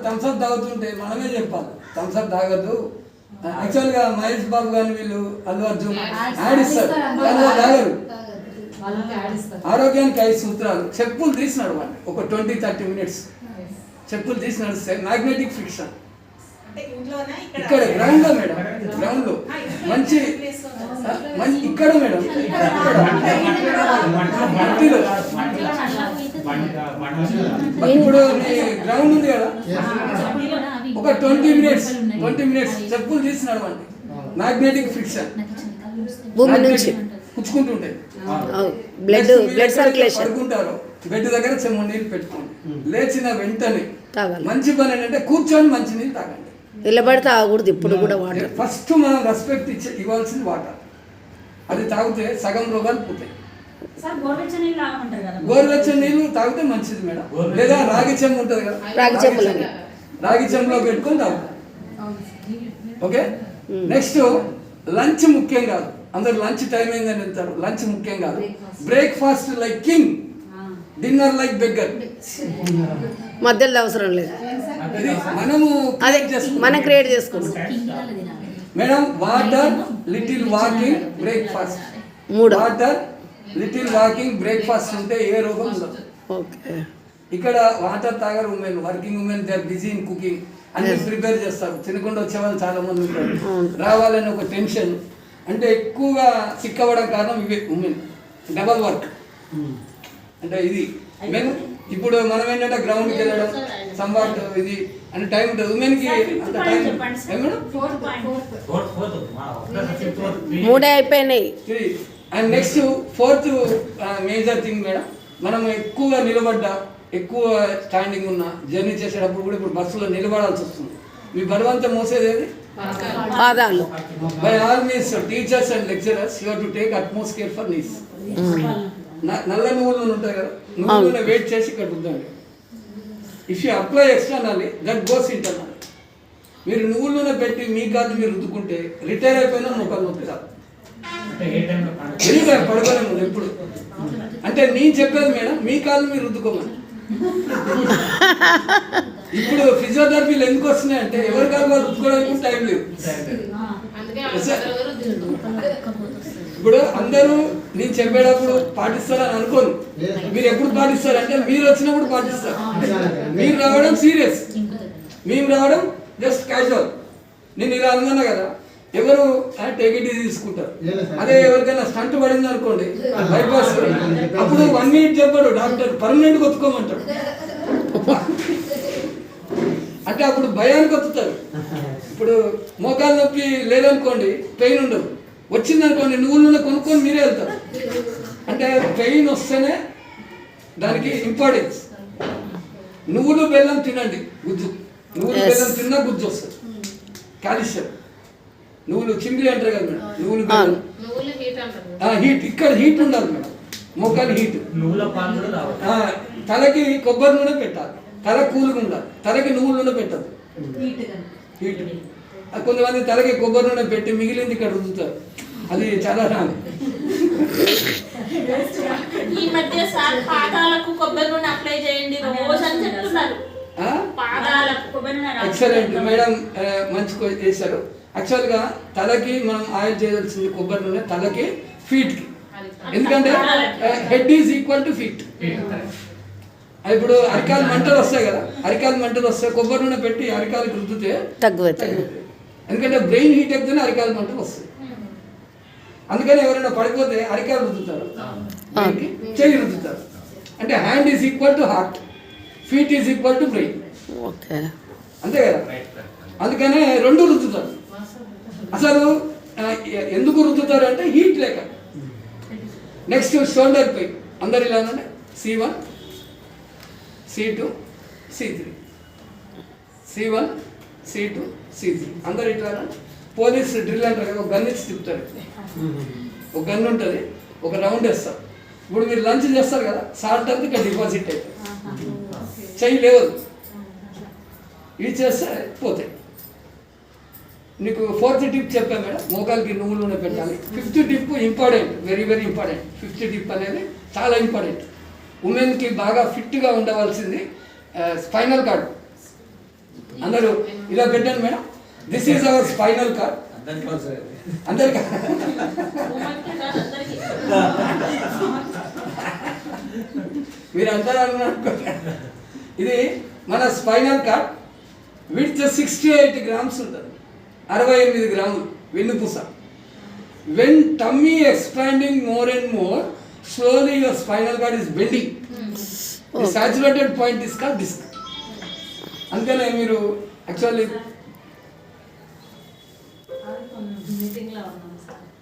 Thums Up తాగుతుంటే మనమే చెప్పాలి థమ్స్అప్ తాగద్దు. యాక్చువల్గా మహేష్ బాబు కానీ వీళ్ళు అల్లు అర్జున్ యాడ్ ఇస్తారు కానీ వాళ్ళు తాగరు. ఆరోగ్యానికి 5 సూత్రాలు. చెప్పులు తీసి నడవండి ఒక 20-30 మినిట్స్. చెప్పులు తీసి నడిస్తే మ్యాగ్నెటిక్ ఫ్రిక్షన్ ఇక్కడ గ్రౌండ్ లో మేడం, గ్రౌండ్ లో మంచి ఇక్కడ మేడం మట్టిలో ఇప్పుడు గ్రౌండ్ ఉంది కదా ఒక 20 మినిట్స్ చెప్పులు తీసి నడవండి. మ్యాగ్నెటిక్ ఫ్రిక్షన్ భూమి నుంచి పుచ్చుకుంటుంటాయి. Blood circulation. పడుకుంటారు బెడ్ దగ్గర చెమ్మ నీళ్ళు పెట్టుకోండి. లేచిన వెంటనే మంచి పని ఏంటంటే కూర్చొని మంచి నీళ్ళు తాగండి. నిలబడి తాగకూడదు ఇప్పుడు కూడా. వాటర్ ఫస్ట్ మనం రెస్పెక్ట్ ఇవ్వాల్సింది వాటర్. అది తాగితే సగం రోగాలు పోతాయి. గోరువెచ్చని నీళ్ళు తాగితే మంచిది మేడం. లేదా రాగి చెంబు ఉంటుంది కదా, రాగి చెంబులో పెట్టుకొని తాగుతాం. ఓకే. నెక్స్ట్ లంచ్ ముఖ్యం కాదు. అందరు లంచ్ టైం అయిందని వెళ్తారు. లంచ్ ముఖ్యం కాదు. Breakfast like king, dinner like beggar. మధ్యలో అవసరం లేదు. మనము మనం క్రియేట్ చేసుకున్నాం madam. Water, little walking, breakfast. Water, little walking, breakfast ఉంటే ఏ రోగం ఉండదు. ఓకే. ఇక్కడ వాటర్ తాగరు women, working women, they are busy in cooking. అన్ని ప్రిపేర్ చేస్తారు. తినకుండా వచ్చే వాళ్ళు చాలా మంది ఉంటారు. రావాలని ఒక టెన్షన్. అంటే ఎక్కువగా సిక్ అవ్వడం కారణం ఇవే ఉమెన్. డబల్ వర్క్ అంటే ఇది మెయిన్. ఇప్పుడు మనం ఏంటంటే గ్రౌండ్కి వెళ్ళడం సంవాట్ ఇది అని టైం ఉంటుంది. ఉమెన్కి అంత టైం మేడం 3 అయిపోయినాయి. And next 4th major thing madam, మనం ఎక్కువగా నిలబడ్డా, ఎక్కువ స్టాండింగ్ ఉన్న జర్నీ చేసేటప్పుడు కూడా ఇప్పుడు బస్సులో నిలబడాల్సి వస్తుంది. మీ బలవంతం మోసేది ఏది? పాదాలు. By all means teachers and lecturers you have to take utmost care for knees. నల్ల నువ్వుల నూనె ఉంటాయి కదా, నువ్వుల నూనె వెయిట్ చేసి ఇక్కడ ఉందండి. If you apply externally that goes internal. మీరు నువ్వుల నూనె పెట్టి మీ కాదు మీరు రుద్దుకుంటే రిటైర్ అయిపోయినా నొక్కలు నొప్పి రాదు. పడుకోలే ముందు ఎప్పుడు అంటే నేను చెప్పేది మేడం, మీ కాళ్ళు మీరు రుద్దుకోమని. ఇప్పుడు ఫిజియోథెరపీలు ఎందుకు వస్తున్నాయి అంటే ఎవరి కాళ్ళు వాళ్ళు రుద్దుకోవడానికి టైం లేదు. ఇప్పుడు అందరూ నేను చెప్పేటప్పుడు పాటిస్తారని అనుకోను. మీరు ఎప్పుడు పాటిస్తారంటే మీరు వచ్చినప్పుడు పాటిస్తారు. మీరు రావడం సీరియస్, మేము రావడం జస్ట్ క్యాజువల్. నేను ఇలా అనుకున్నా కదా, ఎవరు టేక్ ఇట్ ఈజీ తీసుకుంటారు. అదే ఎవరికైనా స్టంట్ పడింది అనుకోండి బైపాస్, అప్పుడు 1 మినిట్ చెప్పాడు డాక్టర్, పర్మనెంట్గా ఒత్తుకోమంటాడు. అంటే అప్పుడు భయానికి ఒత్తుతారు. ఇప్పుడు మోకాలు నొప్పి లేదనుకోండి, పెయిన్ ఉండదు. వచ్చిందనుకోండి నువ్వుల నూనె కొనుక్కొని మీరే వెళ్తారు. అంటే పెయిన్ వస్తేనే దానికి ఇంపార్టెన్స్. నువ్వులు బెల్లం తినండి, గుజ్జు. నువ్వులు బెల్లం తిన్నా గుజ్జు వస్తుంది, కాల్షియం. నువ్వులు చింగిలి అంటారు కదా మేడం, నువ్వులు బెల్లం హీట్. ఇక్కడ హీట్ ఉండాలి మేడం, మోకాలు హీట్. తలకి కొబ్బరి నూనె పెట్టాలి, తల కూలుగా ఉండాలి. తలకి నువ్వుల నూనె పెట్టదు, హీట్. కొంతమంది తలకి కొబ్బరి నూనె పెట్టి మిగిలింది ఇక్కడ రుద్దుతారు, అది చాలా రాదు. ఈ మధ్య సార్ పాదాలకు కొబ్బరి నూనె అప్లై చేయండి రోజు అని చెప్తున్నారు. పాదాలకు కొబ్బరి నూనె. ఎక్సలెంట్ మేడం, మంచి చేశారు. యాక్చువల్గా తలకి మనం ఆయిల్ చేయాల్సింది కొబ్బరి నూనె, తలకి ఫీట్కి. ఎందుకంటే head is equal to feet. ఇప్పుడు అరికాలు మంటలు వస్తాయి కదా, అరికాలు మంటలు వస్తాయి, కొబ్బరి నూనె పెట్టి అరికాలకు రుద్దితే తగ్గుతాయి. ఎందుకంటే బ్రెయిన్ హీట్ ఎక్కితేనే అరికాలు మంటలు వస్తాయి. అందుకని ఎవరైనా పడిపోతే అరికాలు రుద్దుతారు, చెయ్యి రుద్దుతారు. అంటే hand is equal to heart, feet is equal to brain. అంతే కదా, అందుకనే 2 రుద్దుతారు. అసలు ఎందుకు రుద్దుతారు అంటే హీట్ లేక. Next shoulder pain. అందరు ఇలా C1, C2, C3, C1, C2, C3. అందరు ఇట్లా పోలీస్ డ్రిల్ అంటారు కదా, ఒక గన్ ఇచ్చి తిప్పుతారు. ఒక గన్ ఉంటుంది, ఒక రౌండ్ వేస్తారు. ఇప్పుడు మీరు లంచ్ చేస్తారు కదా, సాల్ట్ అంతా ఇక్కడ డిపాజిట్ అవుతుంది, చెయ్యి లేవదు. ఇవి చేస్తే పోతాయి. నీకు 4th టిప్ చెప్పాను మేడం, మోకాలకి నువ్వుల నూనె పెట్టాలి. 5th tip important, very very important. 5th tip అనేది చాలా ఇంపార్టెంట్. ఉమెన్కి బాగా ఫిట్గా ఉండవలసింది స్పైనల్ కార్డ్. అందరూ ఇలా పెట్టండి madam. This is our spinal cord. అందరికీ మీరు అంటారు అనుకోండి. ఇది మన స్పైనల్ కార్డ్. విత్ 68 grams ఉంటుంది, 68 గ్రాములు వెన్నుపూస. When tummy expanding more and more, slowly your spinal cord is bending. The saturated point is called disc. అందుకనే మీరు యాక్చువల్లీ